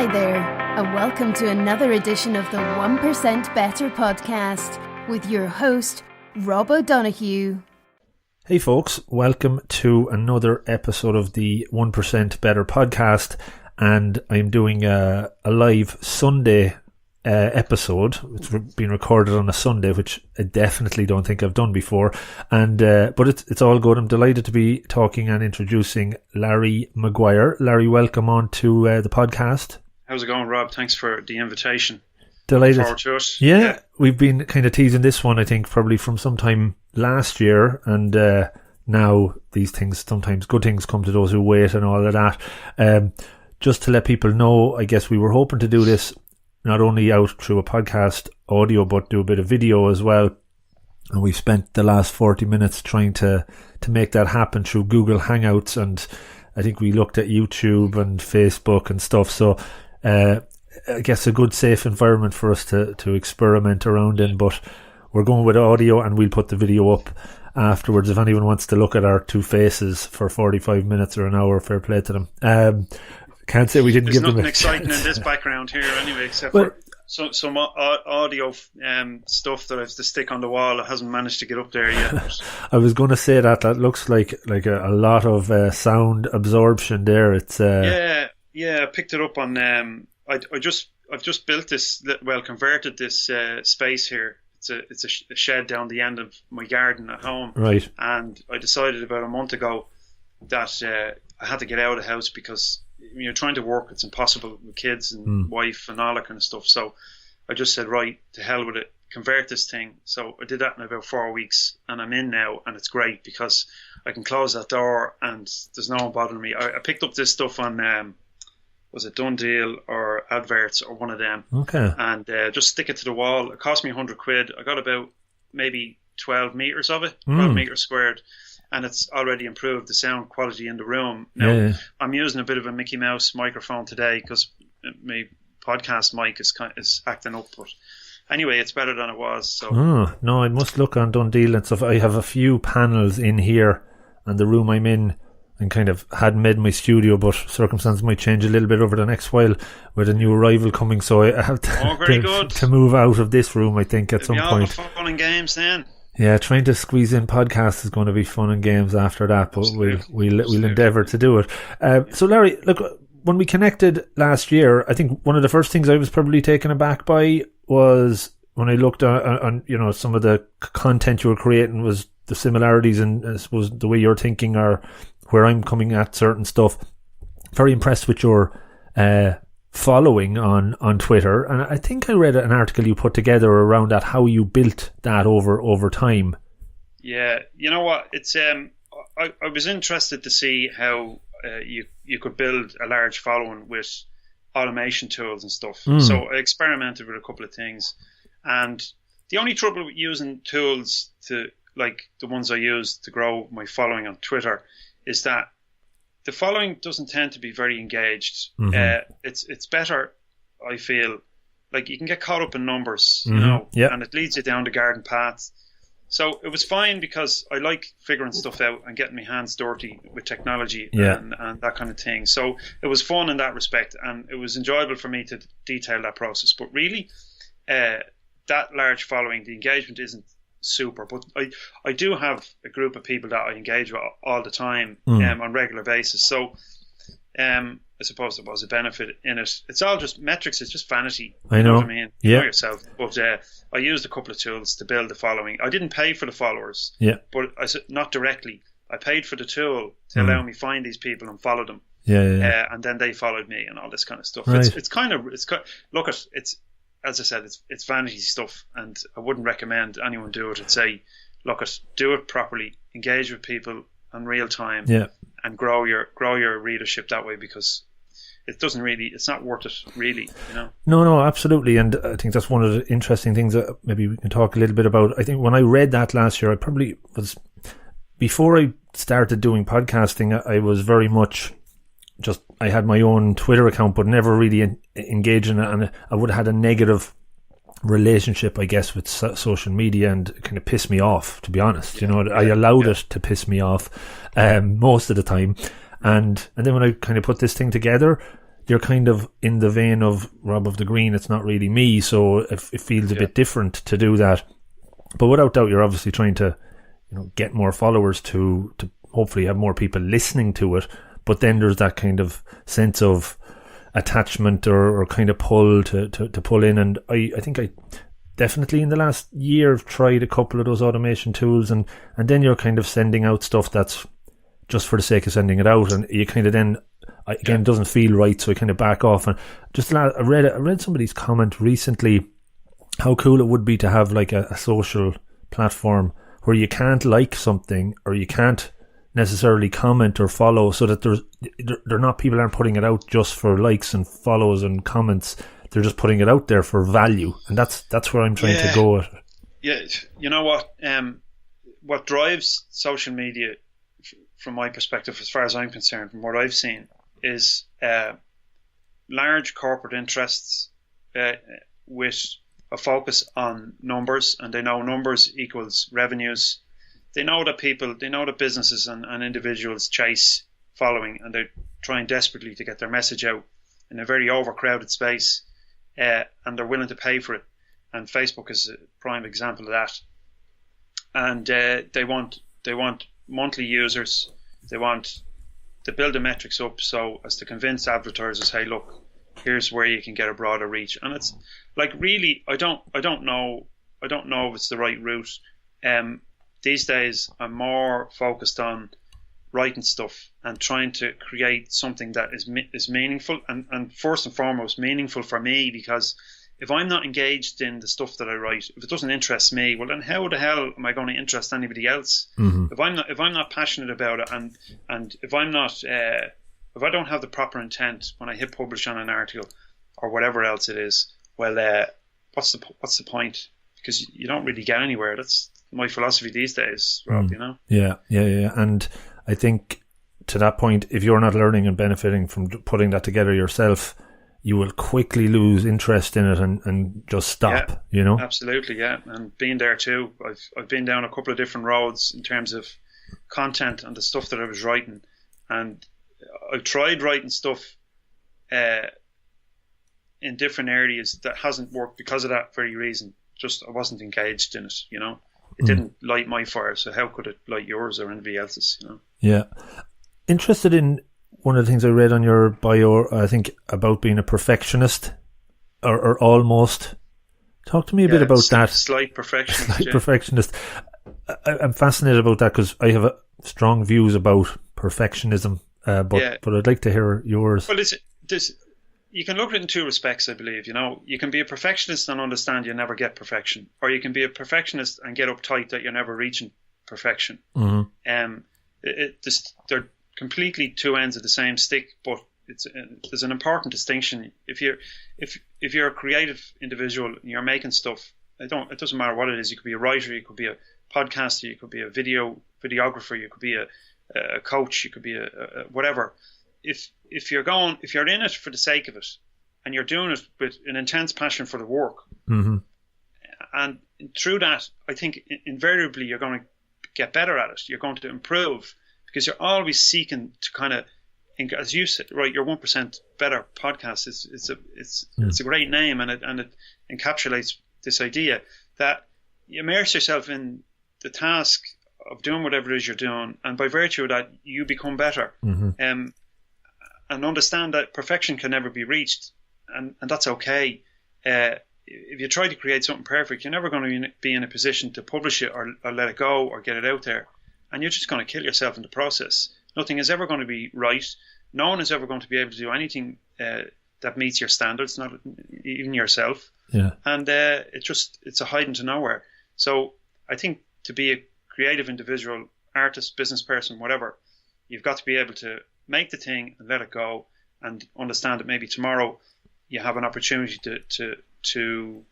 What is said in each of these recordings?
Hi there, and welcome to another edition of the 1% Better podcast with your host, Rob O'Donoghue. Hey folks, welcome to another episode of the 1% Better podcast, and I'm doing a live Sunday episode. It's been recorded on a Sunday, which I definitely don't think I've done before, and but it's all good. I'm delighted to be talking and introducing Larry Maguire. Larry, welcome on to the podcast. How's it going, Rob? Thanks for the invitation. Delighted. Forward to it. Yeah, we've been kind of teasing this one, I think, probably from sometime last year, and now these things, sometimes good things come to those who wait and all of that. Just to let people know, I guess we were hoping to do this not only out through a podcast audio, but do a bit of video as well. And we've spent the last 40 minutes trying to make that happen through Google Hangouts, and I think we looked at YouTube and Facebook and stuff. So I guess a good safe environment for us to experiment around in, but we're going with audio, and we'll put the video up afterwards. If anyone wants to look at our two faces for 45 minutes or an hour, fair play to them. Can't say we didn't give them a There's nothing exciting in this background here anyway, except for some audio stuff that I have to stick on the wall that hasn't managed to get up there yet. I was going to say that looks like a lot of sound absorption there. It's I picked it up on I've just built this, converted this space here. It's a shed down the end of my garden at home, right? And I decided about a month ago that I had to get out of the house because when you're trying to work, it's impossible with kids and wife and all that kind of stuff. So I just said, right, to hell with it, convert this thing. So I did that in about 4 weeks, and I'm in now, and it's great because I can close that door and there's no one bothering me. I picked up this stuff on was it Done Deal or Adverts or one of them? Okay. And just stick it to the wall. It cost me £100. I got about maybe 12 meters of it, 12 meters squared. And it's already improved the sound quality in the room. Now, I'm using a bit of a Mickey Mouse microphone today because my podcast mic is acting up. But anyway, it's better than it was. So. No, I must look on Done Deal and stuff. I have a few panels in here, and the room I'm in, and kind of had made my studio, but circumstances might change a little bit over the next while with a new arrival coming. So I have to move out of this room, I think, at some point. Fun and games then. Yeah, trying to squeeze in podcasts is going to be fun and games after that, but we'll endeavour to do it. So Larry, look, when we connected last year, I think one of the first things I was probably taken aback by was when I looked on some of the content you were creating was the similarities, and I suppose the way you're thinking or where I'm coming at certain stuff. Very impressed with your following on Twitter, and I think I read an article you put together around that, how you built that over time. Yeah, you know what, it's I was interested to see how you could build a large following with automation tools and stuff. So I experimented with a couple of things, and the only trouble with using tools to like the ones I use to grow my following on Twitter is that the following doesn't tend to be very engaged. It's better, I feel, like you can get caught up in numbers, and it leads you down the garden path. So it was fine because I like figuring stuff out and getting my hands dirty with technology and that kind of thing. So it was fun in that respect, and it was enjoyable for me to detail that process. But really, that large following, the engagement isn't super, but I do have a group of people that I engage with all the time on regular basis. So I suppose there was a benefit in it. It's all just metrics. It's just vanity. I know. What I mean? You know yourself. But I used a couple of tools to build the following. I didn't pay for the followers. But not directly. I paid for the tool to allow me find these people and follow them. And then they followed me and all this kind of stuff. Right. It's as I said, it's vanity stuff, and I wouldn't recommend anyone do it. I'd say, do it properly, engage with people in real time, and grow your readership that way, because it's not worth it, really, No, absolutely. And I think that's one of the interesting things that maybe we can talk a little bit about. I think when I read that last year, I probably was, before I started doing podcasting, I was very much just, I had my own Twitter account, but never really engaged in it, and I would have had a negative relationship, I guess, with social media, and it kind of pissed me off, to be honest. I allowed it to piss me off most of the time, and then when I kind of put this thing together, you're kind of in the vein of Rob of the Green. It's not really me, so it feels a bit different to do that. But without doubt, you're obviously trying to, get more followers to hopefully have more people listening to it. But then there's that kind of sense of attachment or kind of pull to pull in. And I think I definitely in the last year have tried a couple of those automation tools, and then you're kind of sending out stuff that's just for the sake of sending it out, and you kind of then again it doesn't feel right, so I kind of back off. And just I read somebody's comment recently how cool it would be to have like a social platform where you can't like something or you can't necessarily comment or follow, so that people aren't putting it out just for likes and follows and comments. They're just putting it out there for value, and that's where I'm trying to go with it. Yeah, you know what drives social media, from my perspective, as far as I'm concerned, from what I've seen, is large corporate interests with a focus on numbers, and they know numbers equals revenues. They know that businesses and individuals chase following, and they're trying desperately to get their message out in a very overcrowded space, and they're willing to pay for it. And Facebook is a prime example of that. And they want monthly users. They want to build the metrics up so as to convince advertisers, hey, look, here's where you can get a broader reach. And it's like, really, I don't know if it's the right route. These days, I'm more focused on writing stuff and trying to create something that is meaningful, and first and foremost meaningful for me, because if I'm not engaged in the stuff that I write, if it doesn't interest me, well then how the hell am I going to interest anybody else? Mm-hmm. If I'm not passionate about it, and if I'm not if I don't have the proper intent when I hit publish on an article or whatever else it is, well what's the point? Because you don't really get anywhere. That's my philosophy these days, Rob, Yeah. And I think to that point, if you're not learning and benefiting from putting that together yourself, you will quickly lose interest in it and just stop, Absolutely, yeah. And being there too, I've been down a couple of different roads in terms of content and the stuff that I was writing. And I tried writing stuff in different areas that hasn't worked because of that very reason. Just I wasn't engaged in it, It didn't light my fire, so how could it light yours or anybody else's, Yeah. Interested in one of the things I read on your bio, I think, about being a perfectionist, or almost. Talk to me a bit about that. Slight perfectionist. Perfectionist. I'm fascinated about that because I have strong views about perfectionism, but I'd like to hear yours. Well, you can look at it in two respects, I believe. You can be a perfectionist and understand you never get perfection, or you can be a perfectionist and get uptight that you're never reaching perfection. Mm-hmm. They're completely two ends of the same stick, but there's an important distinction. If you're a creative individual and you're making stuff, it doesn't matter what it is. You could be a writer, you could be a podcaster, you could be a videographer, you could be a coach, you could be a whatever. If you're in it for the sake of it, and you're doing it with an intense passion for the work, mm-hmm. and through that, I think invariably you're going to get better at it. You're going to improve, because you're always seeking to kind of, as you said, right? Your 1% Better podcast it's a great name, and it encapsulates this idea that you immerse yourself in the task of doing whatever it is you're doing, and by virtue of that, you become better. Mm-hmm. And understand that perfection can never be reached, and that's okay. If you try to create something perfect, you're never going to be in a position to publish it or let it go or get it out there, and you're just going to kill yourself in the process. Nothing is ever going to be right. No one is ever going to be able to do anything that meets your standards, not even yourself. Yeah. And it's a hide into nowhere. So I think to be a creative individual, artist, business person, whatever, you've got to be able to make the thing and let it go, and understand that maybe tomorrow you have an opportunity to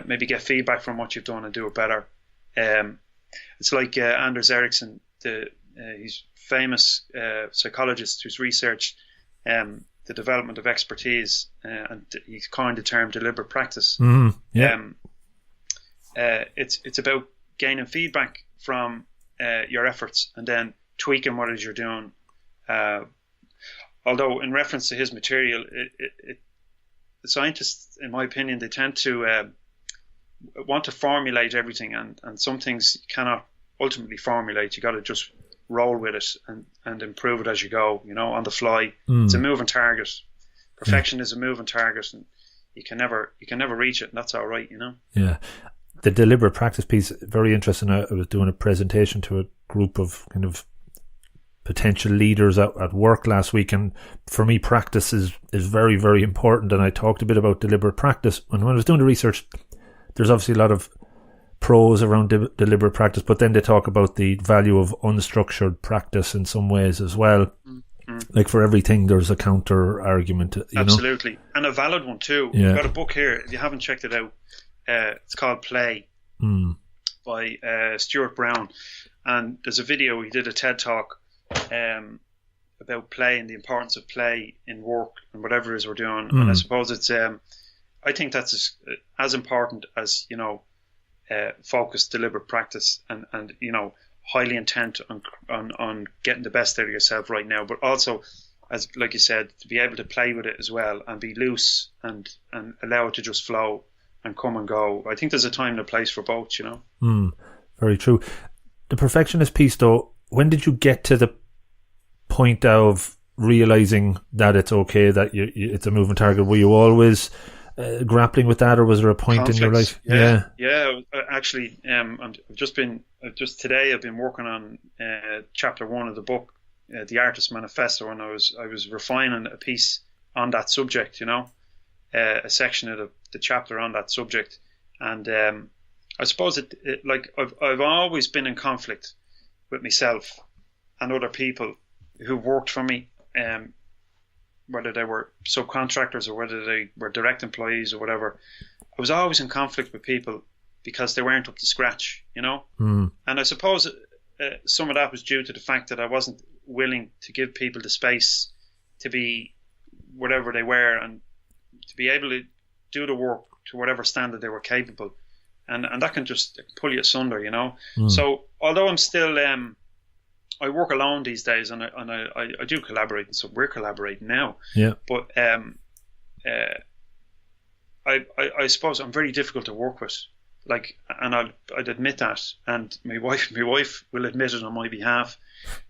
maybe get feedback from what you've done and do it better. It's like Anders Ericsson, he's famous psychologist who's researched the development of expertise, and he's coined the term deliberate practice. Mm-hmm. Yeah. It's about gaining feedback from your efforts and then tweaking what it is you're doing. although in reference to his material, the scientists, in my opinion, they tend to want to formulate everything, and some things you cannot ultimately formulate. You got to just roll with it and improve it as you go, on the fly. It's a moving target. Perfection is a moving target, and you can never reach it, and that's all right, Yeah. The deliberate practice piece, very interesting. I was doing a presentation to a group of kind of potential leaders at work last week, and for me, practice is very, very important, and I talked a bit about deliberate practice. And when I was doing the research, there's obviously a lot of pros around deliberate practice, but then they talk about the value of unstructured practice in some ways as well. Like for everything there's a counter argument, absolutely, and a valid one too. Yeah. I've got a book here, if you haven't checked it out, it's called Play by Stuart Brown, and there's a video, he did a TED talk about play and the importance of play in work and whatever it is we're doing. And I suppose it's I think that's as important as focused deliberate practice and highly intent on getting the best out of yourself right now, but also, as like you said, to be able to play with it as well and be loose and allow it to just flow and come and go. I think there's a time and a place for both, Very true. The perfectionist piece though, when did you get to the point of realizing that it's okay, that it's a moving target? Were you always grappling with that, or was there a point in your life? Yeah. Actually, just today I've been working on chapter 1 of the book, The Artist's Manifesto, and I was refining a piece on that subject. A section of the chapter on that subject, and I suppose I've always been in conflict with myself and other people who worked for me, whether they were subcontractors or whether they were direct employees or whatever. I was always in conflict with people because they weren't up to scratch, And I suppose some of that was due to the fact that I wasn't willing to give people the space to be whatever they were and to be able to do the work to whatever standard they were capable. And that can just pull you asunder, So although I'm still, I work alone these days, and I do collaborate, so we're collaborating now. Yeah. But I suppose I'm very difficult to work with, and I'd admit that, and my wife will admit it on my behalf.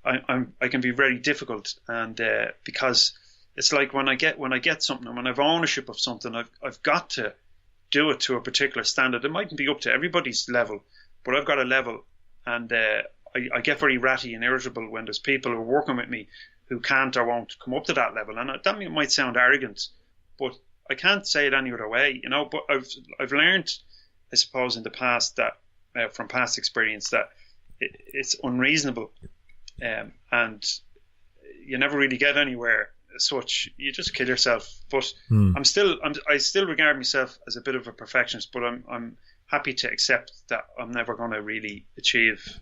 I can be very difficult, and because it's like when I get something, and when I have ownership of something, I've got to do it to a particular standard. It mightn't be up to everybody's level, but I've got a level, and I get very ratty and irritable when there's people who are working with me who can't or won't come up to that level. And that might sound arrogant, but I can't say it any other way, But I've learned, I suppose, in the past that from past experience that it's unreasonable, and you never really get anywhere. Such you just kill yourself. But I still regard myself as a bit of a perfectionist, but I'm happy to accept that I'm never going to really achieve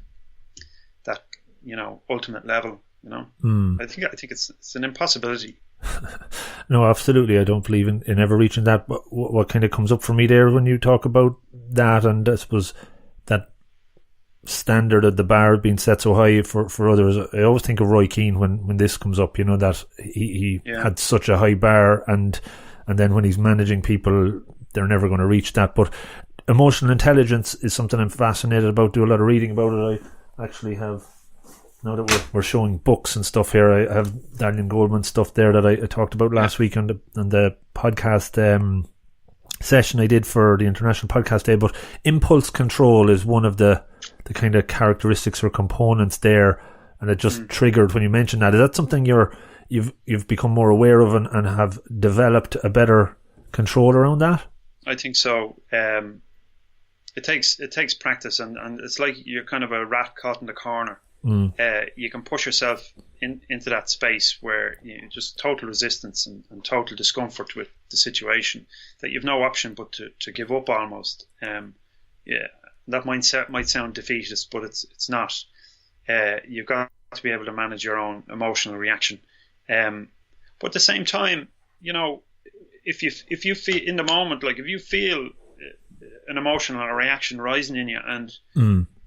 that ultimate level. I think it's an impossibility. No, absolutely. I don't believe in ever reaching that. But what kind of comes up for me there when you talk about that, and I suppose that standard of the bar being set so high for others, I always think of Roy Keane when this comes up, that he had such a high bar, and then when he's managing people, they're never going to reach that. But emotional intelligence is something I'm fascinated about, do a lot of reading about it. I actually have, now that we're showing books and stuff here, I have Daniel Goleman's stuff there that I talked about last week on the podcast session I did for the International Podcast Day. But impulse control is one of the kind of characteristics or components there, and it just triggered when you mentioned that. Is that something you've become more aware of and have developed a better control around that? I think so. It takes practice, and it's like you're kind of a rat caught in the corner. You can push yourself into that space where just total resistance and total discomfort with the situation, that you've no option but to give up almost. That might sound defeatist, but it's not. You've got to be able to manage your own emotional reaction. But at the same time, if you feel in the moment, like if you feel an emotion or a reaction rising in you, and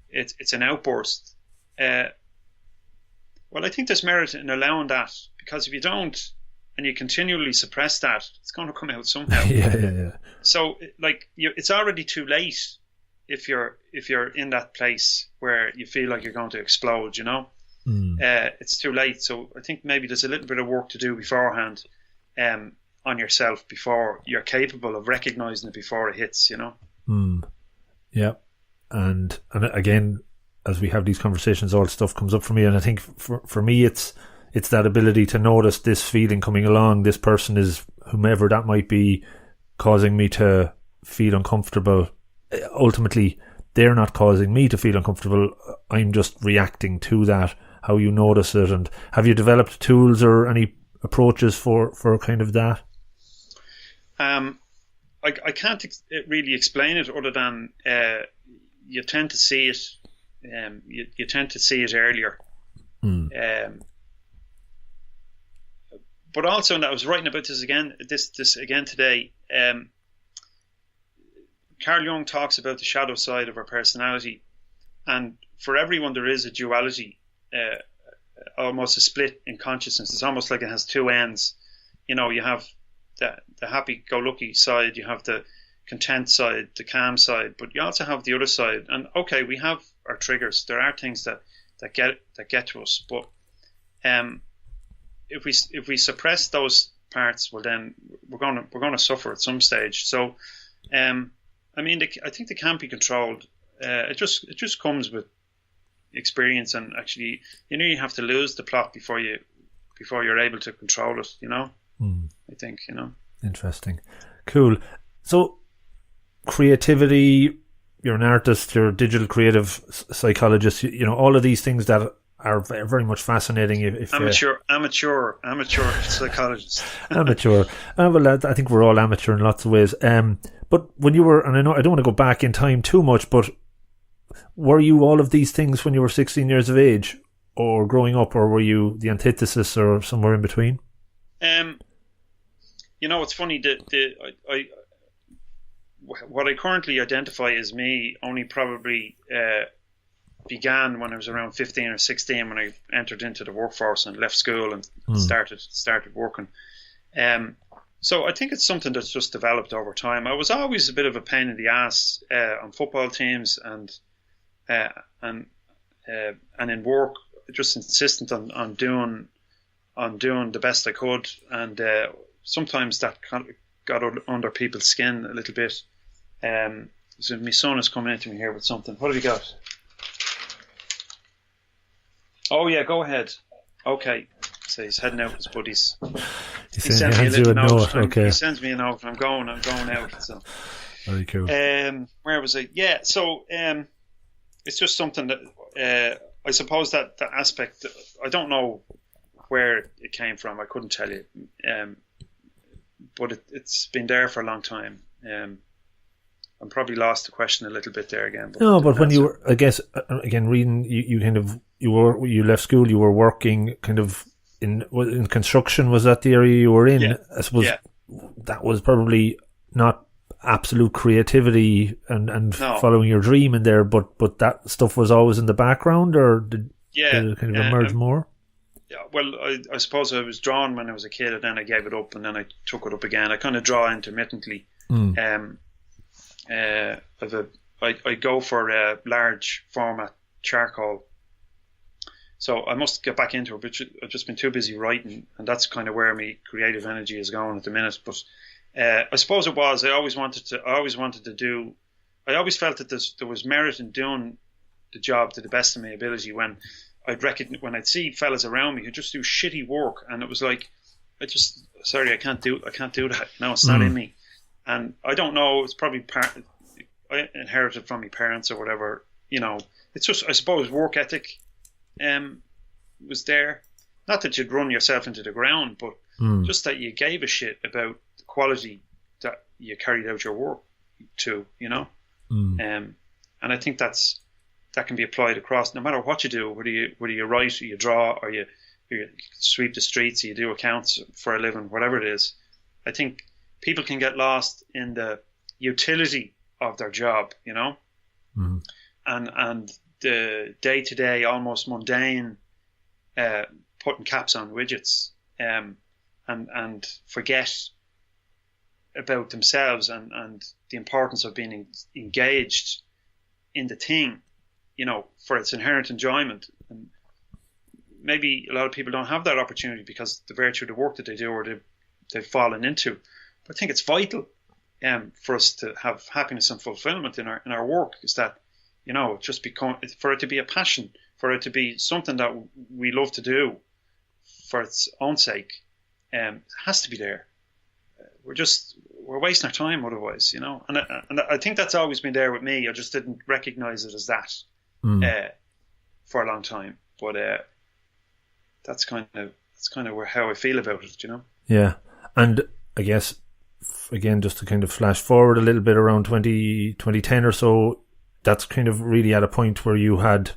it's an outburst, well, I think there's merit in allowing that, because if you don't, and you continually suppress that, it's going to come out somehow. Yeah. So, like, it's already too late if you're in that place where you feel like you're going to explode. It's too late. So I think maybe there's a little bit of work to do beforehand, on yourself before you're capable of recognizing it before it hits. Yeah, and again, as we have these conversations, all stuff comes up for me, and I think for me, it's that ability to notice this feeling coming along. This person is, whomever that might be, causing me to feel uncomfortable. Ultimately, they're not causing me to feel uncomfortable. I'm just reacting to that. How you notice it, and have you developed tools or any approaches for kind of that? I can't really explain it other than you tend to see it. You tend to see it earlier. But also, and I was writing about this again today. Carl Jung talks about the shadow side of our personality, and for everyone there is a duality, almost a split in consciousness. It's almost like it has two ends. You have the happy-go-lucky side, you have the content side, the calm side, but you also have the other side. And okay, we have our triggers. There are things that get to us, but if we suppress those parts, well, then we're gonna suffer at some stage. So, I think they can't be controlled. It just comes with experience, and actually, you have to lose the plot before you're able to control it. I think. Interesting, cool. So, creativity. You're an artist. You're a digital creative psychologist. All of these things that are very, very much fascinating. Amateur psychologist. Amateur. Well, I think we're all amateur in lots of ways. But when you were, and I know I don't want to go back in time too much, but were you all of these things when you were 16 years of age, or growing up, or were you the antithesis, or somewhere in between? It's funny that what I currently identify as me only probably began when I was around 15 or 16, when I entered into the workforce and left school and started working. So I think it's something that's just developed over time. I was always a bit of a pain in the ass on football teams and in work, just insistent on doing the best I could, and sometimes that kind of got under people's skin a little bit. So my son is coming into me here with something. What have you got? Oh yeah, go ahead. Okay. So he's heading out with his buddies. He sends me a little note. Okay. He sends me a note. I'm going out. So. Very cool. Where was I? Yeah. So it's just something that I suppose that the aspect. I don't know where it came from. I couldn't tell you. But it's been there for a long time. I'm probably lost the question a little bit there again. But when you were, I guess, again, reading, you left school, you were working kind of in construction. Was that the area you were in? Yeah. I suppose that was probably not absolute creativity and following your dream in there, but that stuff was always in the background, or did it kind of emerge more? Yeah, well, I suppose I was drawn when I was a kid, and then I gave it up, and then I took it up again. I kind of draw intermittently. I go for a large format charcoal, so I must get back into it, but I've just been too busy writing, and that's kind of where my creative energy is going at the minute. But I suppose it was, I always felt that there was merit in doing the job to the best of my ability. When I'd see fellas around me who just do shitty work, and it was like, I can't do that. No, it's not in me. And I don't know, it's probably I inherited from my parents or whatever. It's just, I suppose, work ethic was there. Not that you'd run yourself into the ground, but just that you gave a shit about the quality that you carried out your work to, and I think that can be applied across, no matter what you do, whether you write or you draw or you sweep the streets or you do accounts for a living, whatever it is. I think people can get lost in the utility of their job, and the day-to-day, almost mundane, putting caps on widgets, and and forget about themselves and the importance of being engaged in the thing, for its inherent enjoyment. And maybe a lot of people don't have that opportunity because the virtue of the work that they do or they've fallen into. But I think it's vital for us to have happiness and fulfillment in our work, is that, just for it to be a passion, for it to be something that we love to do for its own sake. It has to be there. We're wasting our time otherwise, and I think that's always been there with me. I just didn't recognize it as that for a long time, but that's kind of how I feel about it, Yeah, and I guess again, just to kind of flash forward a little bit, around 2010 or so, that's kind of really at a point where you had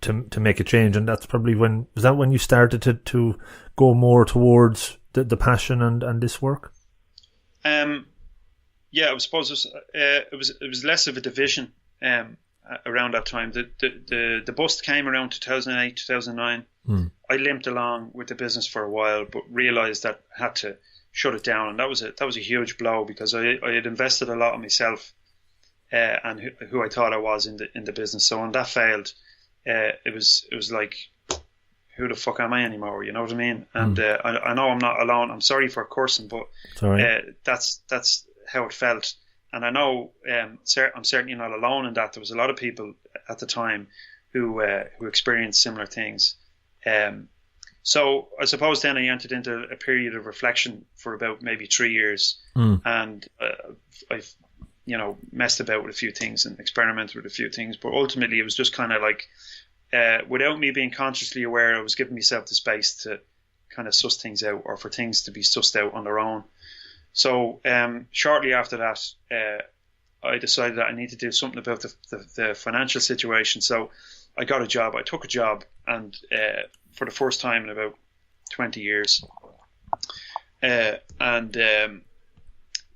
to make a change, and that's probably when you started to go more towards the passion and this work? Yeah, I suppose it was less of a division around that time. The bust came around 2008, 2009. I limped along with the business for a while, but realised that I had to shut it down, and that was a huge blow, because I had invested a lot of myself and who I thought I was in the business. So when that failed, it was like, who the fuck am I anymore? You know what I mean? And I know I'm not alone. I'm sorry for cursing, but that's how it felt. And I know I'm certainly not alone in that. There was a lot of people at the time who experienced similar things. So I suppose then I entered into a period of reflection for about maybe 3 years, and I've messed about with a few things and experimented with a few things, but ultimately it was just kind of like, without me being consciously aware, I was giving myself the space to kind of suss things out, or for things to be sussed out on their own. So shortly after that, I decided that I need to do something about the financial situation. So I got a job. I took a job, and for the first time in about 20 years. And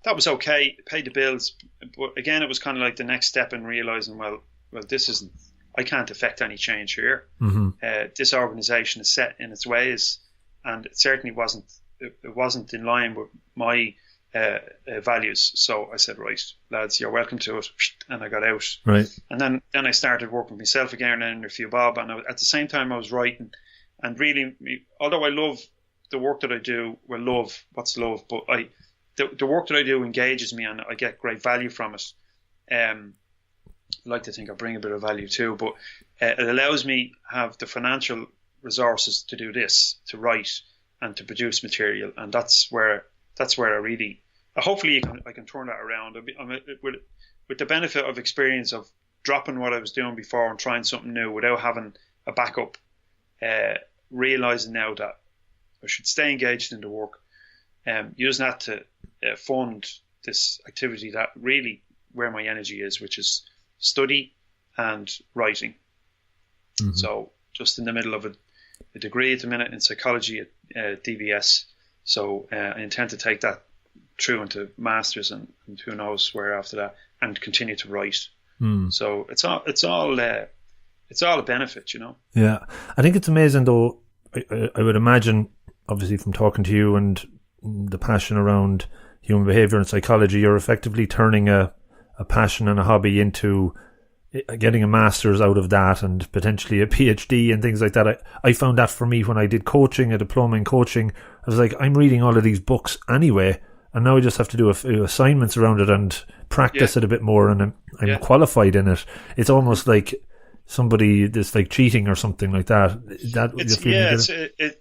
that was okay, paid the bills. But again, it was kind of like the next step in realizing, well, this isn't, I can't affect any change here. This organization is set in its ways, and it certainly wasn't in line with my values. So I said, right, lads, you're welcome to it, and I got out. Right. And then I started working with myself again and a few bob, and at the same time I was writing, and really, although I love the work that I do, what's love, but the work that I do engages me, and I get great value from it. I like to think I bring a bit of value too, but it allows me have the financial resources to do this, to write and to produce material, and that's where I really, hopefully I can turn that around. With the benefit of experience of dropping what I was doing before and trying something new without having a backup, realizing now that I should stay engaged in the work, using that to fund this activity that really where my energy is, which is study and writing. So just in the middle of a degree at the minute in psychology at DBS. So I intend to take that through into masters and who knows where after that, and continue to write. So it's all a benefit, Yeah, I think it's amazing though. I would imagine, obviously from talking to you and the passion around human behavior and psychology, you're effectively turning a passion and a hobby into getting a master's out of that, and potentially a PhD and things like that. I found that for me when I did coaching, a diploma in coaching. I was like, I'm reading all of these books anyway, and now I just have to do a few assignments around it and practice it a bit more, and I'm qualified in it. It's almost like somebody that's like cheating or something like that.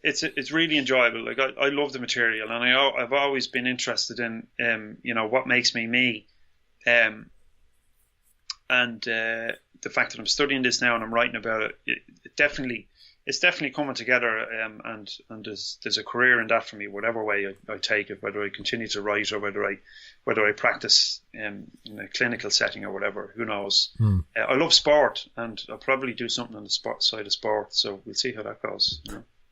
It's really enjoyable. Like I love the material, and I've always been interested in what makes me me. And the fact that I'm studying this now and I'm writing about it, it's definitely coming together. And there's a career in that for me, whatever way I take it, whether I continue to write or whether I practice in a clinical setting or whatever. Who knows? I love sport, and I'll probably do something on the sport side of sport. So we'll see how that goes.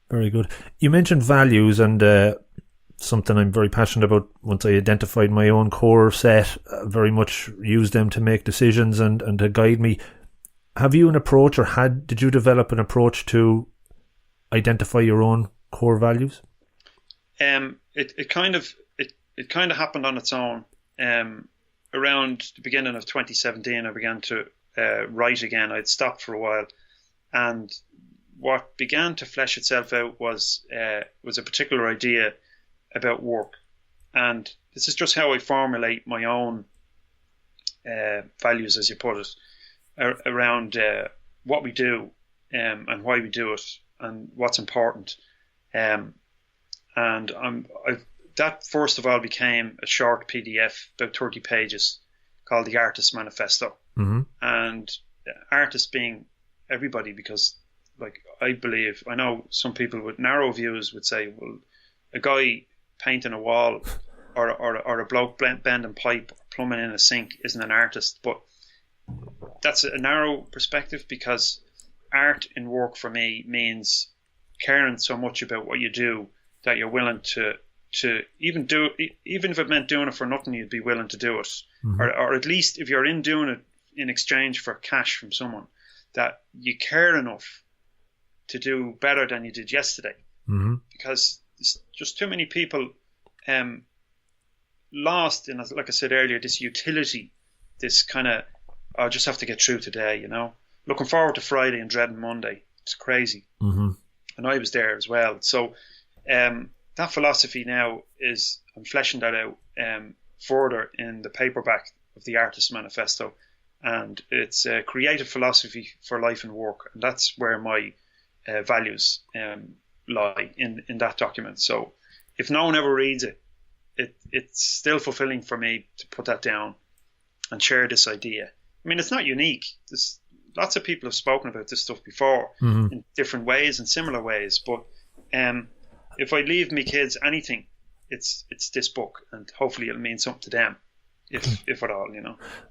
Very good. You mentioned values, and something I'm very passionate about. Once I identified my own core set, very much use them to make decisions and to guide me. Have you an approach, or did you develop an approach to identify your own core values? It kind of happened on its own. Around the beginning of 2017, I began to write again. I'd stopped for a while, and what began to flesh itself out was a particular idea about work, and this is just how I formulate my own values, as you put it, around what we do and why we do it and what's important. And that first of all became a short PDF, about 30 pages, called the Artist Manifesto. Mm-hmm. And artists being everybody, because I know some people with narrow views would say, well, a guy painting a wall or a bloke bending pipe or plumbing in a sink isn't an artist. But that's a narrow perspective, because art in work for me means caring so much about what you do that you're willing to even if it meant doing it for nothing, you'd be willing to do it. Mm-hmm. Or at least if you're in doing it in exchange for cash from someone, that you care enough to do better than you did yesterday. Mm-hmm. Because there's just too many people lost in, like I said earlier, this utility, this kind of, I just have to get through today, looking forward to Friday and dreading Monday. It's crazy. Mm-hmm. And I was there as well. So that philosophy now is, I'm fleshing that out further in the paperback of the Artist Manifesto, and it's a creative philosophy for life and work, and that's where my values lie in that document. So if no one ever reads it, it's still fulfilling for me to put that down and share this idea. I mean, it's not unique. Lots of people have spoken about this stuff before, mm-hmm. in different ways and similar ways, but if I leave me kids anything, it's this book, and hopefully it'll mean something to them, if at all,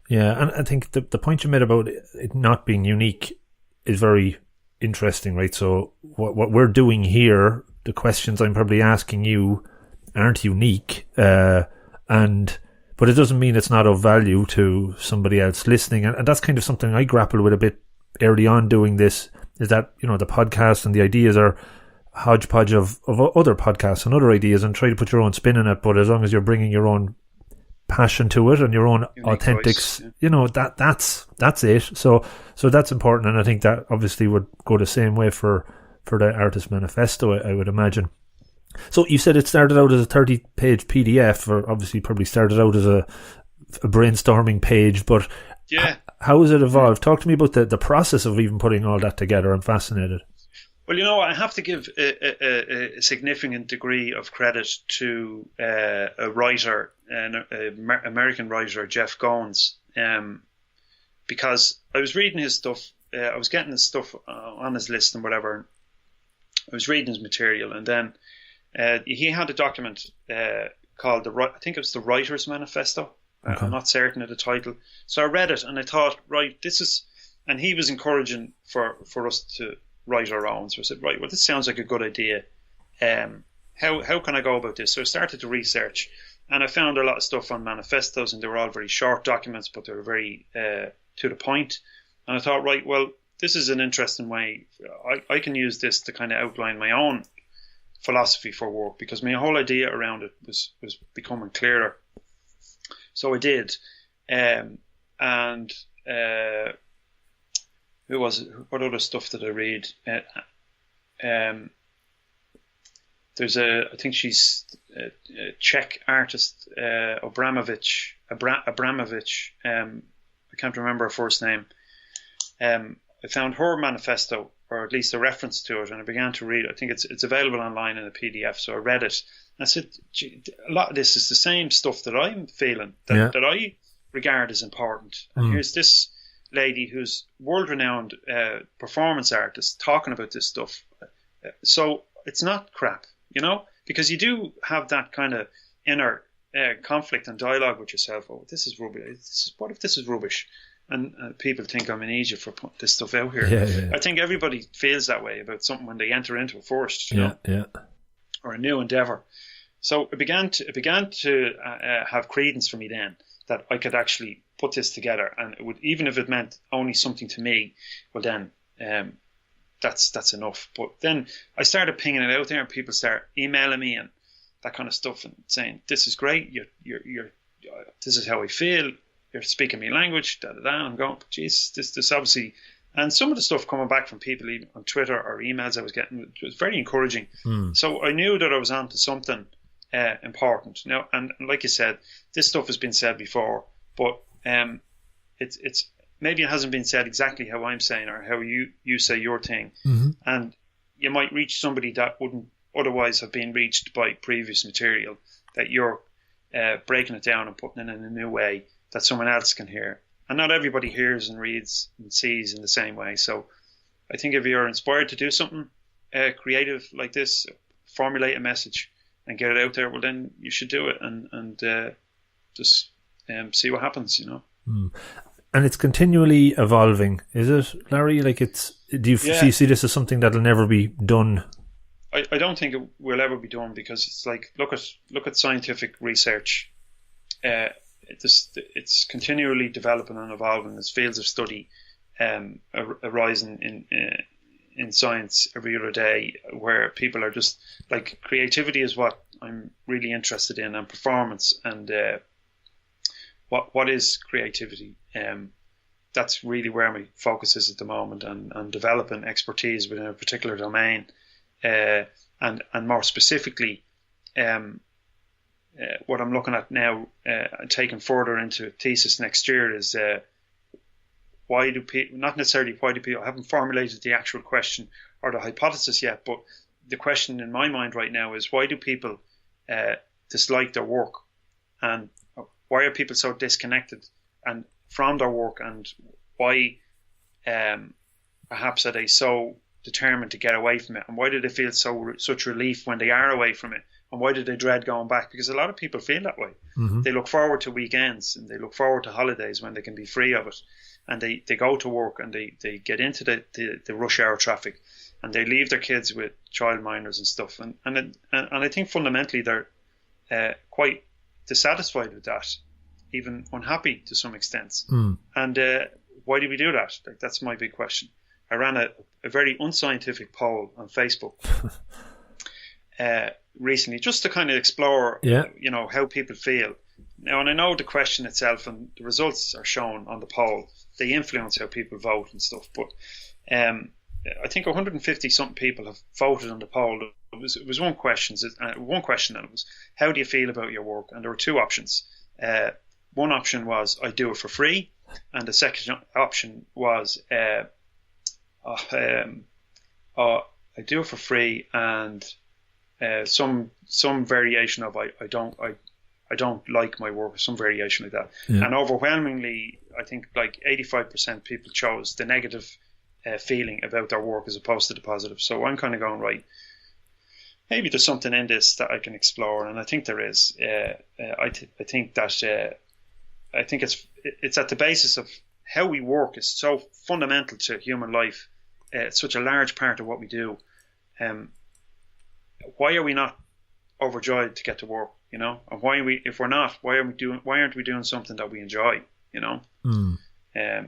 Yeah, and I think the point you made about it not being unique is very interesting, right? So what we're doing here, the questions I'm probably asking you aren't unique, but it doesn't mean it's not of value to somebody else listening, and that's kind of something I grapple with a bit early on doing this, is that, the podcast and the ideas are hodgepodge of other podcasts and other ideas, and try to put your own spin in it, but as long as you're bringing your own passion to it and your own unique authentic voice, yeah. That's it. So that's important, and I think that obviously would go the same way for the Artist Manifesto, I would imagine. So you said it started out as a 30-page PDF, or obviously probably started out as a brainstorming page, but yeah, how has it evolved? Talk to me about the process of even putting all that together. I'm fascinated. Well, I have to give a significant degree of credit to a writer, an American writer, Jeff Goins, because I was reading his stuff. I was getting his stuff on his list and whatever. I was reading his material, and then he had a document called I think it was the Writer's Manifesto. Okay. I'm not certain of the title. So I read it, and I thought, right, and he was encouraging for us to write our own. So I said, right, well, this sounds like a good idea. How can I go about this? So I started to research, and I found a lot of stuff on manifestos, and they were all very short documents, but they were very to the point. And I thought, right, well, this is an interesting way. I can use this to kind of outline my own philosophy for work, because my whole idea around it was becoming clearer. So I did. What other stuff did I read? There's I think she's a Czech artist, Abramovich. I can't remember her first name. I found her manifesto, or at least a reference to it, and I began to read it. I think it's available online in a PDF, so I read it. And I said, a lot of this is the same stuff that I'm feeling, that I regard as important. And here's this lady who's world-renowned performance artist talking about this stuff. So it's not crap, because you do have that kind of inner conflict and dialogue with yourself. Oh, this is rubbish. What if this is rubbish? And people think I'm an idiot for putting this stuff out here. Yeah. I think everybody feels that way about something when they enter into it first, yeah. or a new endeavor. So it began to have credence for me then, that I could actually put this together, and it would, even if it meant only something to me, well then that's enough. But then I started pinging it out there, and people start emailing me, and that kind of stuff, and saying, this is great, you're this is how I feel, you're speaking my language, da da da. I'm going, geez, this obviously, and some of the stuff coming back from people even on Twitter or emails I was getting, it was very encouraging. So I knew that I was onto something important. Now, and like you said, this stuff has been said before, but it's maybe it hasn't been said exactly how I'm saying or how you say your thing, and you might reach somebody that wouldn't otherwise have been reached by previous material, that you're breaking it down and putting it in a new way that someone else can hear. And not everybody hears and reads and sees in the same way. So I think if you're inspired to do something creative like this, formulate a message and get it out there, well, then you should do it and just see what happens, you know. And it's continually evolving, is it, Larry? Like, do you see this as something that'll never be done? I don't think it will ever be done, because it's like, look at scientific research. It's continually developing and evolving. There's fields of study arising in science every other day, where people are just like, creativity is what I'm really interested in, and performance, and what is creativity. That's really where my focus is at the moment, and developing expertise within a particular domain. And more specifically, what I'm looking at now, taking further into a thesis next year, is why do people, not necessarily why do people, I haven't formulated the actual question or the hypothesis yet, but the question in my mind right now is, why do people dislike their work, and why are people so disconnected and from their work, and why perhaps are they so determined to get away from it, and why do they feel such relief when they are away from it, and why do they dread going back? Because a lot of people feel that way. They look forward to weekends, and they look forward to holidays when they can be free of it, and they go to work, and they get into the rush hour traffic, and they leave their kids with child minors and stuff, and I think fundamentally they're quite dissatisfied with that, even unhappy to some extent. And why do we do that? Like, that's my big question. I ran a very unscientific poll on Facebook recently, just to kind of explore, how people feel. Now, and I know the question itself and the results are shown on the poll. They influence how people vote and stuff. But I think 150 something people have voted on the poll. It was one question, and it was, how do you feel about your work? And there were two options. One option was, I do it for free, and the second option was, I do it for free, and some variation of I don't like my work, or some variation like that. And overwhelmingly, I think like 85% people chose the negative feeling about their work as opposed to the positive. So I'm kind of going, right, maybe there's something in this that I can explore, and I think there is. I think it's at the basis of how we work is so fundamental to human life. It's such a large part of what we do. Why are we not overjoyed to get to work? You know, and why aren't we doing something that we enjoy? You know,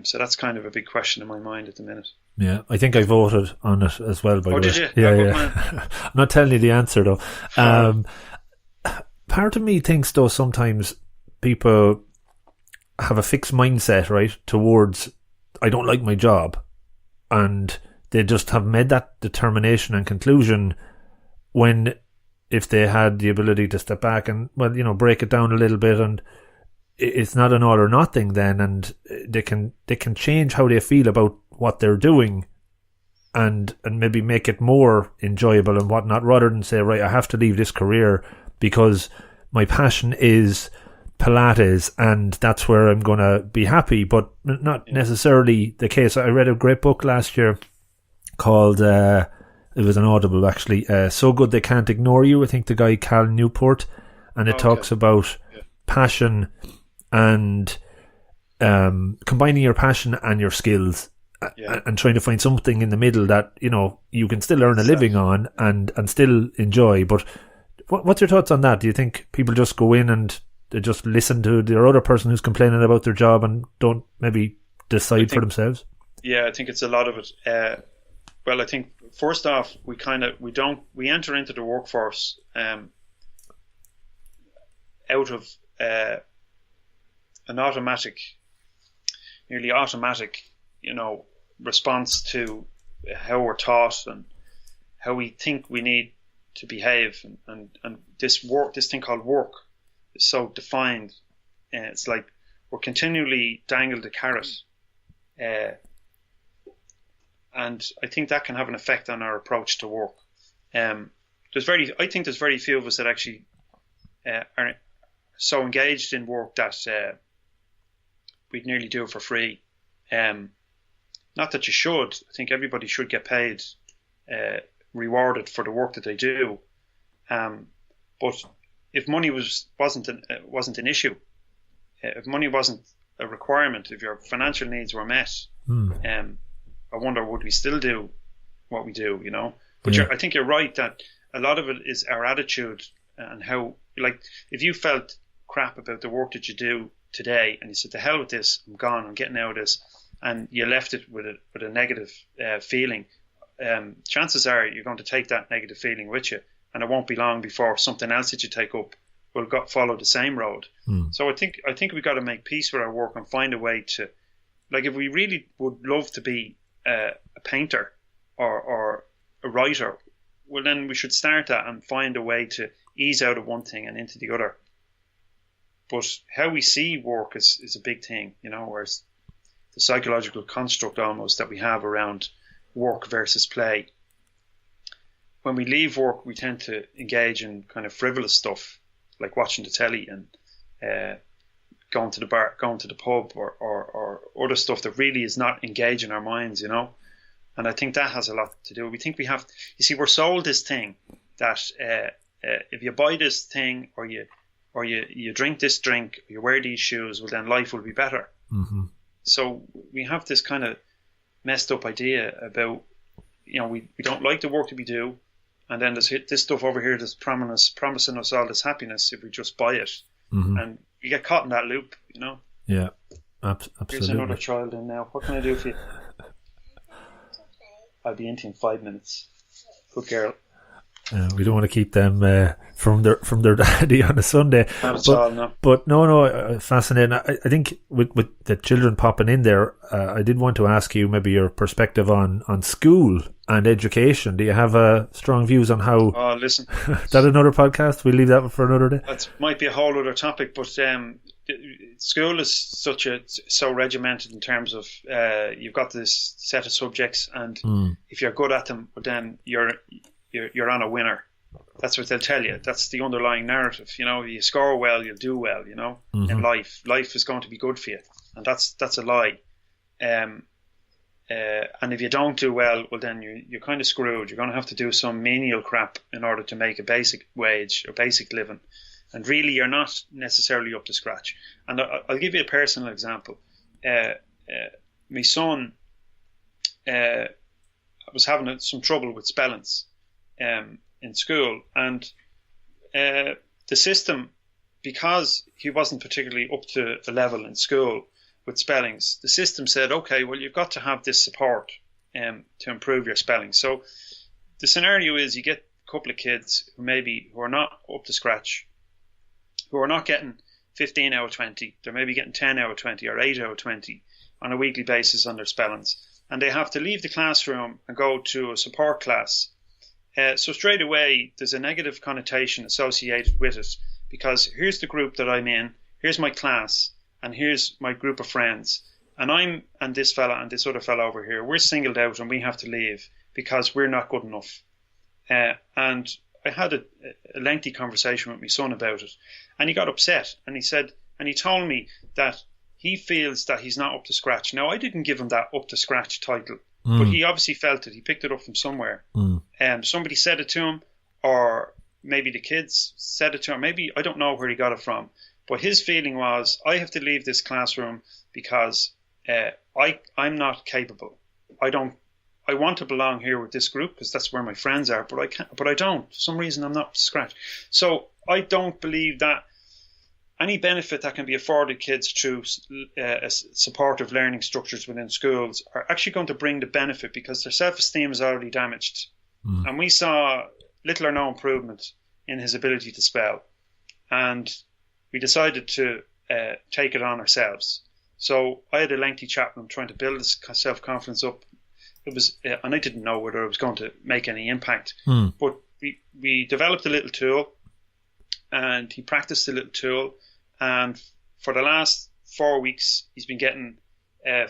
so that's kind of a big question in my mind at the minute. Yeah, I think I voted on it as well. By the way, did you? Yeah. I'm not telling you the answer though. Part of me thinks though sometimes people have a fixed mindset, right, towards, I don't like my job, and they just have made that determination and conclusion, when if they had the ability to step back and, well, you know, break it down a little bit, and it's not an all or nothing then, and they can change how they feel about what they're doing, and maybe make it more enjoyable and whatnot, rather than say, right, I have to leave this career because my passion is Pilates and that's where I'm going to be happy, but not necessarily the case. I read a great book last year called, it was an Audible actually, So Good They Can't Ignore You, I think the guy Cal Newport, and it talks about passion and combining your passion and your skills, and trying to find something in the middle that, you know, you can still earn a living on and still enjoy. But what's your thoughts on that? Do you think people just go in and they just listen to their other person who's complaining about their job and don't maybe decide for themselves? Yeah, I think it's a lot of it. Well, I think first off, we enter into the workforce out of an nearly automatic, response to how we're taught and how we think we need to behave, and this thing called work is so defined. It's like we're continually dangled a carrot, and I think that can have an effect on our approach to work. I think there's very few of us that actually are so engaged in work that we'd nearly do it for free. Not that you should. I think everybody should get paid, rewarded for the work that they do. But if money wasn't an issue, if money wasn't a requirement, if your financial needs were met, I wonder would we still do what we do, But I think you're right that a lot of it is our attitude and how, like, if you felt crap about the work that you do today and you said, to hell with this, I'm gone, I'm getting out of this, and you left it with a negative feeling, chances are you're going to take that negative feeling with you, and it won't be long before something else that you take up will follow the same road. So I think we've got to make peace with our work and find a way to, like, if we really would love to be a painter or a writer, well, then we should start that and find a way to ease out of one thing and into the other. But how we see work is a big thing, whereas the psychological construct almost that we have around work versus play. When we leave work, we tend to engage in kind of frivolous stuff, like watching the telly and going to the bar, going to the pub, or other stuff that really is not engaging our minds, And I think that has a lot to do. We think we have, we're sold this thing that if you buy this thing or you drink this drink, or you wear these shoes, well, then life will be better. Mm-hmm. So we have this kind of messed up idea about, we don't like the work that we do, and then there's this stuff over here that's promising us all this happiness if we just buy it. Mm-hmm. And you get caught in that loop, Yeah, absolutely. Here's another child in now. What can I do for you? I'll be into in 5 minutes. Good girl. We don't want to keep them from their daddy on a Sunday. Not at all, no. But no, fascinating. I think with the children popping in there, I did want to ask you maybe your perspective on school and education. Do you have strong views on how? Oh, listen. Is that another podcast? We'll leave that for another day. That might be a whole other topic, but school is so regimented in terms of you've got this set of subjects, and if you're good at them, then you're on a winner. That's what they'll tell you. That's the underlying narrative. You score well, you'll do well. Mm-hmm. In life is going to be good for you, and that's a lie. And if you don't do well, then you're kind of screwed. You're going to have to do some menial crap in order to make a basic wage or basic living, and really you're not necessarily up to scratch. And I'll give you a personal example. My son was having some trouble with spellings in school, and the system, because he wasn't particularly up to the level in school with spellings, the system said, okay, well, you've got to have this support to improve your spelling. So the scenario is you get a couple of kids who are not up to scratch, who are not getting 15 out of 20, they're maybe getting 10 out of 20 or 8 out of 20 on a weekly basis on their spellings, and they have to leave the classroom and go to a support class. So straight away, there's a negative connotation associated with it, because here's the group that I'm in, here's my class, and here's my group of friends, and this fella and this other fella over here, we're singled out and we have to leave because we're not good enough. And I had a lengthy conversation with my son about it, and he got upset, and he told me that he feels that he's not up to scratch. Now, I didn't give him that up to scratch title, but he obviously felt it. He picked it up from somewhere. Somebody said it to him, or maybe the kids said it to him. Maybe, I don't know where he got it from. But his feeling was, I have to leave this classroom because I'm not capable. I want to belong here with this group because that's where my friends are, but I can't. But I don't. For some reason, I'm not up to scratch. So I don't believe that any benefit that can be afforded kids through supportive learning structures within schools are actually going to bring the benefit, because their self-esteem is already damaged. And we saw little or no improvement in his ability to spell. And we decided to take it on ourselves. So I had a lengthy chat with him trying to build his self-confidence up. It was, and I didn't know whether it was going to make any impact. But we developed a little tool, and he practiced the little tool. And for the last 4 weeks, he's been getting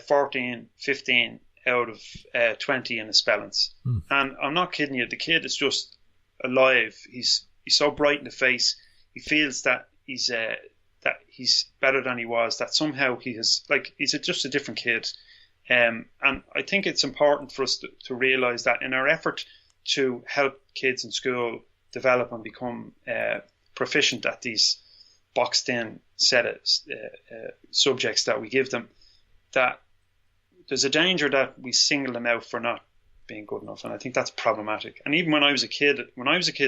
14, 15 out of 20 in his spellings. And I'm not kidding you. The kid is just alive. He's so bright in the face. He feels that he's better than he was. That somehow he's just a different kid. And I think it's important for us to realize that in our effort to help kids in school develop and become proficient at these boxed in set of subjects that we give them, that there's a danger that we single them out for not being good enough, and I think that's problematic. And even when I was a kid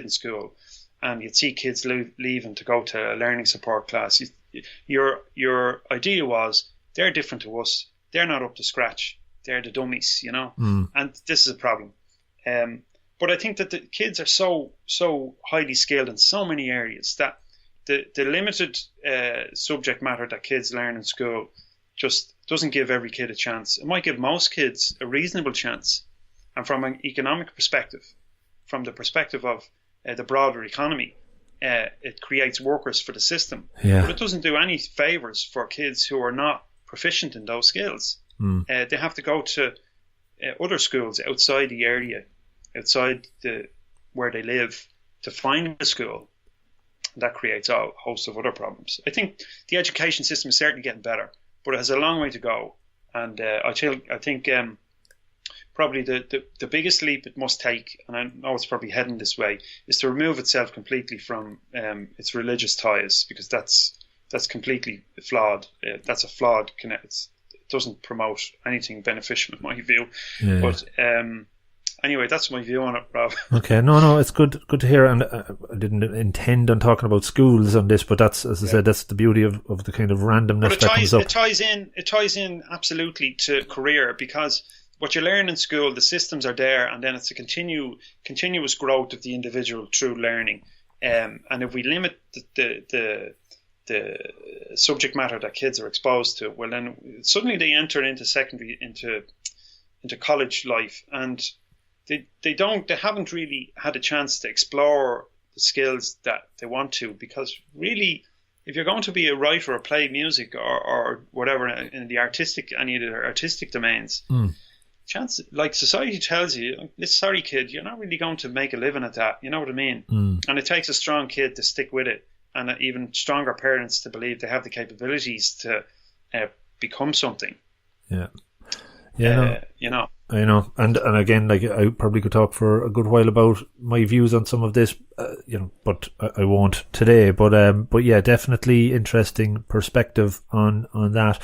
in school, and you'd see kids leaving to go to a learning support class, your idea was they're different to us, they're not up to scratch, they're the dummies, and this is a problem. But I think that the kids are so highly skilled in so many areas that the limited subject matter that kids learn in school just doesn't give every kid a chance. It might give most kids a reasonable chance. And from an economic perspective, from the perspective of the broader economy, it creates workers for the system. Yeah. But it doesn't do any favors for kids who are not proficient in those skills. They have to go to other schools outside the area, outside where they live, to find a school. That creates a host of other problems. I think the education system is certainly getting better, but it has a long way to go. And I think probably the biggest leap it must take, and I know it's probably heading this way, is to remove itself completely from its religious ties, because that's completely flawed. That's a flawed connect. It doesn't promote anything beneficial in my view. Yeah. But anyway, that's my view on it, Rob. Okay, no, it's good to hear, and I didn't intend on talking about schools on this, but that's, as I said, that's the beauty of the kind of randomness that comes up. It ties in absolutely to career, because what you learn in school, the systems are there, and then it's a continuous growth of the individual through learning. And if we limit the subject matter that kids are exposed to, well, then suddenly they enter into secondary, into college life, and they haven't really had a chance to explore the skills that they want to, because really, if you're going to be a writer or play music or whatever in any of the artistic domains, chance, like society tells you, sorry kid, you're not really going to make a living at that. You know what I mean? And it takes a strong kid to stick with it, and even stronger parents to believe they have the capabilities to become something. Yeah. I know, and again, like, I probably could talk for a good while about my views on some of this, but I won't today. But yeah, definitely interesting perspective on that.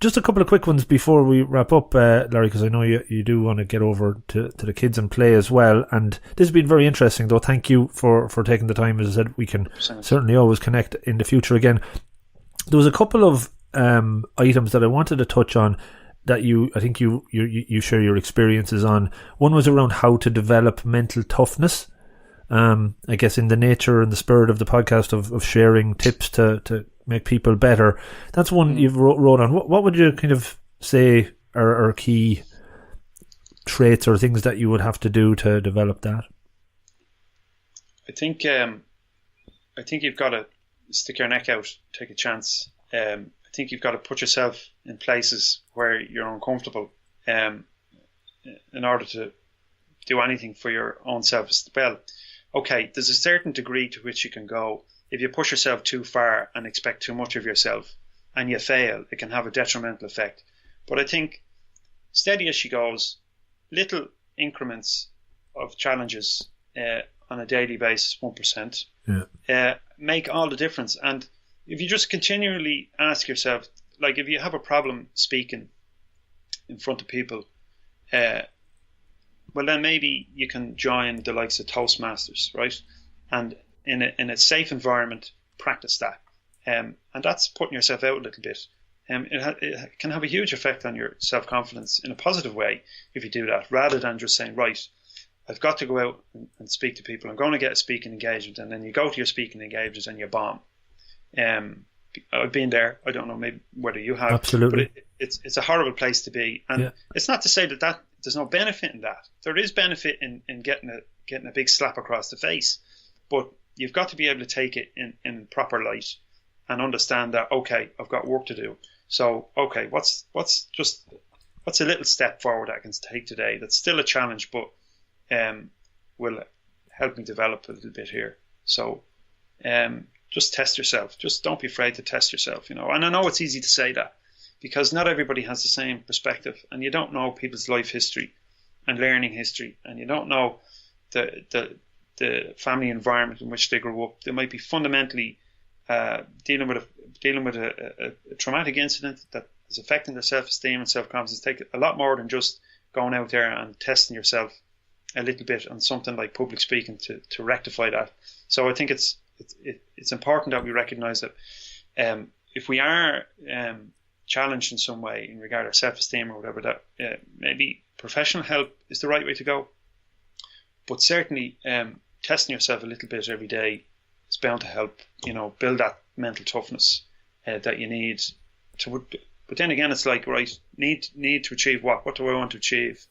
Just a couple of quick ones before we wrap up, Larry, because I know you do want to get over to the kids and play as well. And this has been very interesting, though. Thank you for taking the time. As I said, we can certainly always connect in the future again. There was a couple of items that I wanted to touch on that I think you share your experiences on. One was around how to develop mental toughness. I guess in the nature and the spirit of the podcast of sharing tips to make people better. That's one you've wrote on. What would you kind of say are key traits or things that you would have to do to develop that? I think you've got to stick your neck out, take a chance. I think you've got to put yourself in places where you're uncomfortable in order to do anything for your own self-esteem. Well, okay, there's a certain degree to which you can go. If you push yourself too far and expect too much of yourself and you fail, it can have a detrimental effect. But I think steady as she goes, little increments of challenges on a daily basis, 1%, make all the difference. And if you just continually ask yourself, like if you have a problem speaking in front of people, well then maybe you can join the likes of Toastmasters, right? And in a safe environment, practice that. And that's putting yourself out a little bit. It can have a huge effect on your self-confidence in a positive way if you do that, rather than just saying, right, I've got to go out and speak to people. I'm going to get a speaking engagement, and then you go to your speaking engagement and you bomb. I've been there. I don't know maybe whether you have. Absolutely. But it's a horrible place to be. And it's not to say that there's no benefit in that. There is benefit in getting a big slap across the face. But you've got to be able to take it in proper light and understand that, okay, I've got work to do. So, okay, what's a little step forward I can take today that's still a challenge, but will help me develop a little bit here. So just test yourself. Just don't be afraid to test yourself, And I know it's easy to say that because not everybody has the same perspective, and you don't know people's life history and learning history, and you don't know the family environment in which they grew up. They might be fundamentally dealing with a traumatic incident that is affecting their self-esteem and self-confidence. Take a lot more than just going out there and testing yourself a little bit on something like public speaking to rectify that. So I think it's important that we recognise that if we are challenged in some way in regard to self-esteem or whatever, that maybe professional help is the right way to go. But certainly testing yourself a little bit every day is bound to help, build that mental toughness that you need to. But then again, it's like, right, need to achieve what? What do I want to achieve?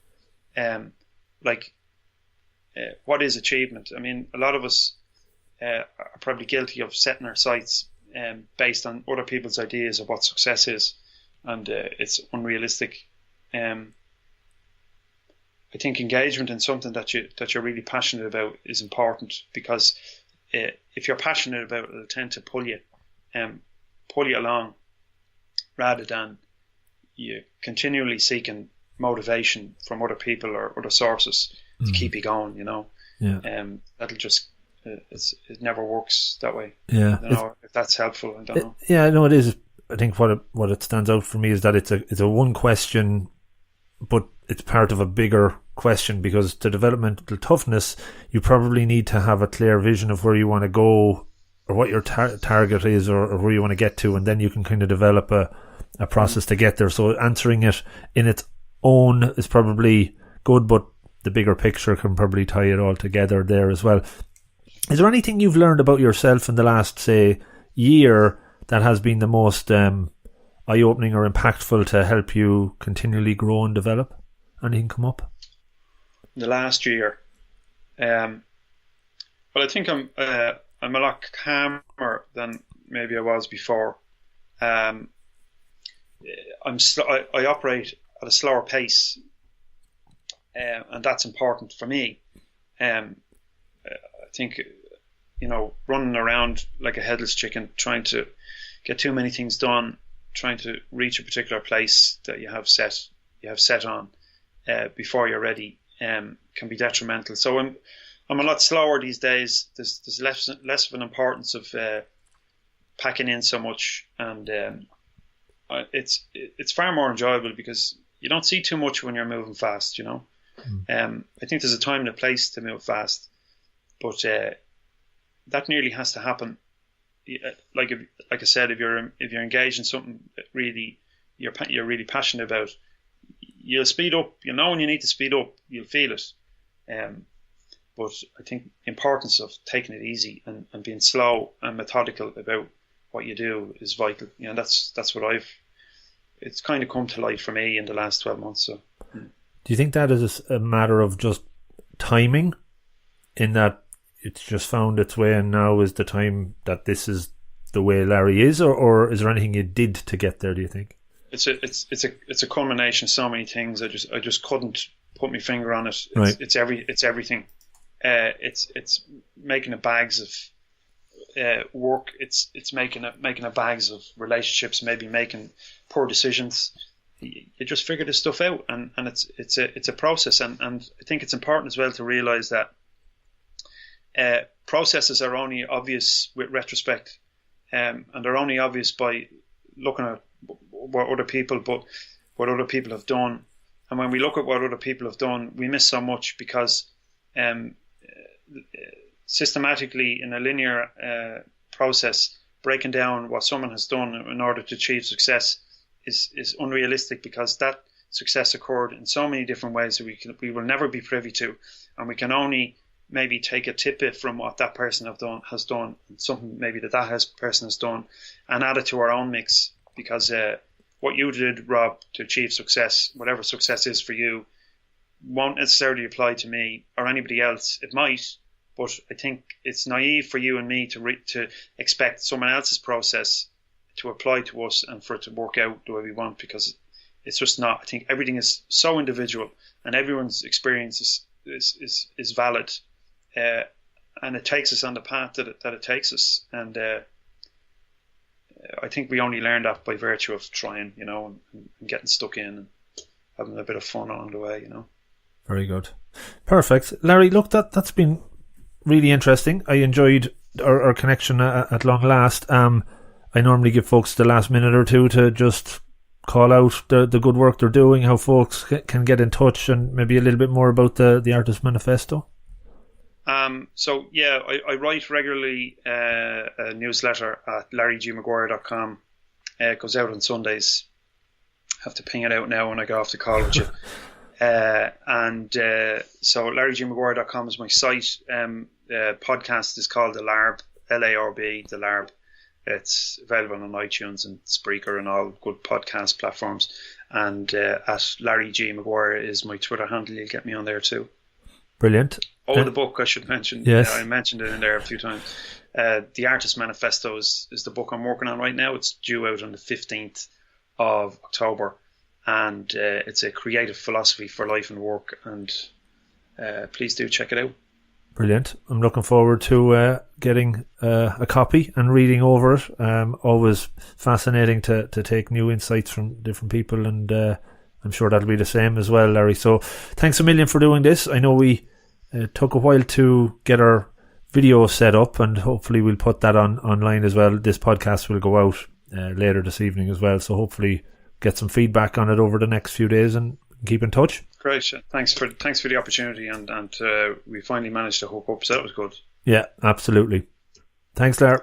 What is achievement? I mean, a lot of us are probably guilty of setting our sights based on other people's ideas of what success is, and it's unrealistic. I think engagement in something that you're really passionate about is important, because if you're passionate about it, it'll tend to pull you along, rather than you continually seeking motivation from other people or other sources to keep you going. That'll just it never works that way. I don't know if that's helpful. I don't know. Yeah, no, it is. I think what it stands out for me is that it's a one question, but it's part of a bigger question, because to develop mental toughness, you probably need to have a clear vision of where you want to go, or what your target is, or where you want to get to, and then you can kind of develop a process to get there. So answering it in its own is probably good, but the bigger picture can probably tie it all together there as well. Is there anything you've learned about yourself in the last, say, year that has been the most eye-opening or impactful to help you continually grow and develop? Anything come up? The last year, well, I think I'm a lot calmer than maybe I was before. I operate at a slower pace, and that's important for me. I think, running around like a headless chicken, trying to get too many things done, trying to reach a particular place that you have set on before you're ready, can be detrimental. So I'm a lot slower these days. There's less of an importance of packing in so much, and it's far more enjoyable because you don't see too much when you're moving fast. I think there's a time and a place to move fast, but that nearly has to happen. Like I said, if you're engaged in something that really you're really passionate about, you'll speed up. When you need to speed up, you'll feel it. But I think the importance of taking it easy and being slow and methodical about what you do is vital. That's what it's kind of come to light for me in the last 12 months. So, do you think that is a matter of just timing, in that it's just found its way and now is the time that this is the way Larry is, or is there anything you did to get there, do you think? It's a culmination of so many things. I just couldn't put my finger on it. It's everything. It's making the bags of work. It's making a bags of relationships. Maybe making poor decisions. You just figure this stuff out, and it's a process. And I think it's important as well to realize that processes are only obvious with retrospect, and they're only obvious by looking at what other people have done. And when we look at what other people have done, we miss so much, because systematically in a linear process, breaking down what someone has done in order to achieve success is unrealistic, because that success occurred in so many different ways that we will never be privy to, and we can only maybe take a tidbit from what that person has done, something maybe that person has done, and add it to our own mix. Because what you did, Rob, to achieve success, whatever success is for you, won't necessarily apply to me or anybody else. It might, but I think it's naive for you and me to expect someone else's process to apply to us and for it to work out the way we want, because it's just not. I think everything is so individual, and everyone's experience is valid, and it takes us on the path that it takes us. And I think we only learn that by virtue of trying, and getting stuck in and having a bit of fun along the way, Very good. Perfect. Larry, look, that's been really interesting. I enjoyed our connection at long last. I normally give folks the last minute or two to just call out the good work they're doing, how folks can get in touch, and maybe a little bit more about the Artist Manifesto. I write regularly a newsletter at larrygmaguire.com. It goes out on Sundays. I have to ping it out now when I get off the call with you. So larrygmaguire.com is my site. Podcast is called The Larb, LARB, The Larb. It's available on iTunes and Spreaker and all good podcast platforms. And at Larry G. Maguire is my Twitter handle. You'll get me on there too. Brilliant. The book I should mention. Yes. I mentioned it in there a few times. The Artist Manifesto is the book I'm working on right now. It's due out on the 15th of October. And it's a creative philosophy for life and work. And please do check it out. Brilliant. I'm looking forward to getting a copy and reading over it. Always fascinating to take new insights from different people, and I'm sure that'll be the same as well, Larry. So thanks a million for doing this. I know we took a while to get our video set up, and hopefully we'll put that online as well. This podcast will go out later this evening as well, so hopefully get some feedback on it over the next few days and keep in touch. Great. Thanks for the opportunity, and we finally managed to hook up, so that was good. Yeah, absolutely. Thanks, Larry.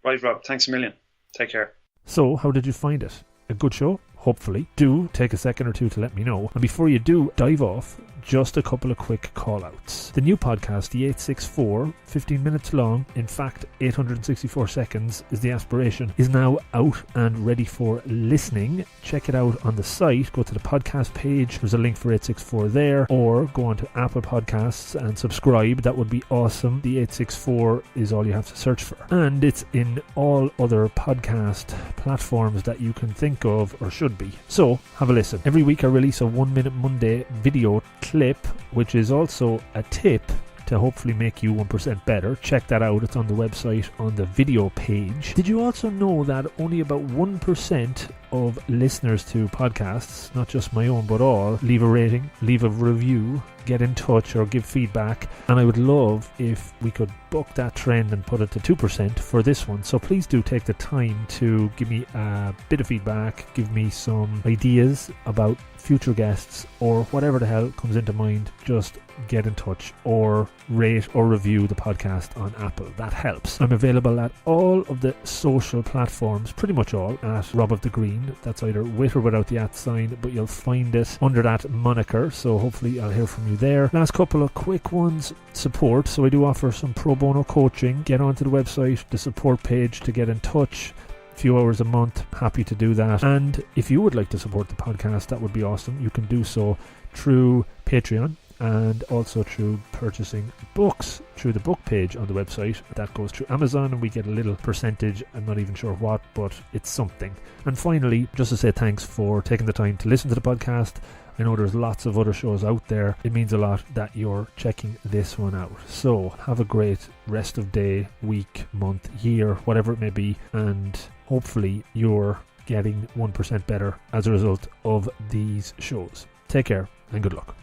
Right, Rob. Thanks a million. Take care. So, how did you find it? A good show? Hopefully. Do take a second or two to let me know. And before you do dive off, just a couple of quick call-outs. The new podcast, the 864, 15 minutes long, in fact 864 seconds is the aspiration, is now out and ready for listening. Check it out on the site. Go to the podcast page. There's a link for 864 there, or go on to Apple Podcasts and subscribe. That would be awesome. The 864 is all you have to search for. And it's in all other podcast platforms that you can think of or should be. So, have a listen. Every week I release a 1 Minute Monday video clip, which is also a tip to hopefully make you 1% better. Check that out. It's on the website on the video page. Did you also know that only about 1% of listeners to podcasts, not just my own but all, leave a rating, leave a review, get in touch or give feedback? And I would love if we could buck that trend and put it to 2% for this one. So please do take the time to give me a bit of feedback, give me some ideas about future guests or whatever the hell comes into mind. Just get in touch or rate or review the podcast on Apple. That helps. I'm available at all of the social platforms, pretty much all, at Rob of the Green. That's either with or without the @ sign, but you'll find it under that moniker, so hopefully I'll hear from you there. Last couple of quick ones. Support. So I do offer some pro bono coaching. Get onto the website, the support page, to get in touch. A few hours a month, happy to do that. And if you would like to support the podcast, that would be awesome. You can do so through Patreon and also through purchasing books through the book page on the website. That goes through Amazon and we get a little percentage. I'm not even sure what, but it's something. And finally, just to say thanks for taking the time to listen to the podcast. I know there's lots of other shows out there. It means a lot that you're checking this one out. So have a great rest of day, week, month, year, whatever it may be, and hopefully you're getting 1% better as a result of these shows. Take care and good luck.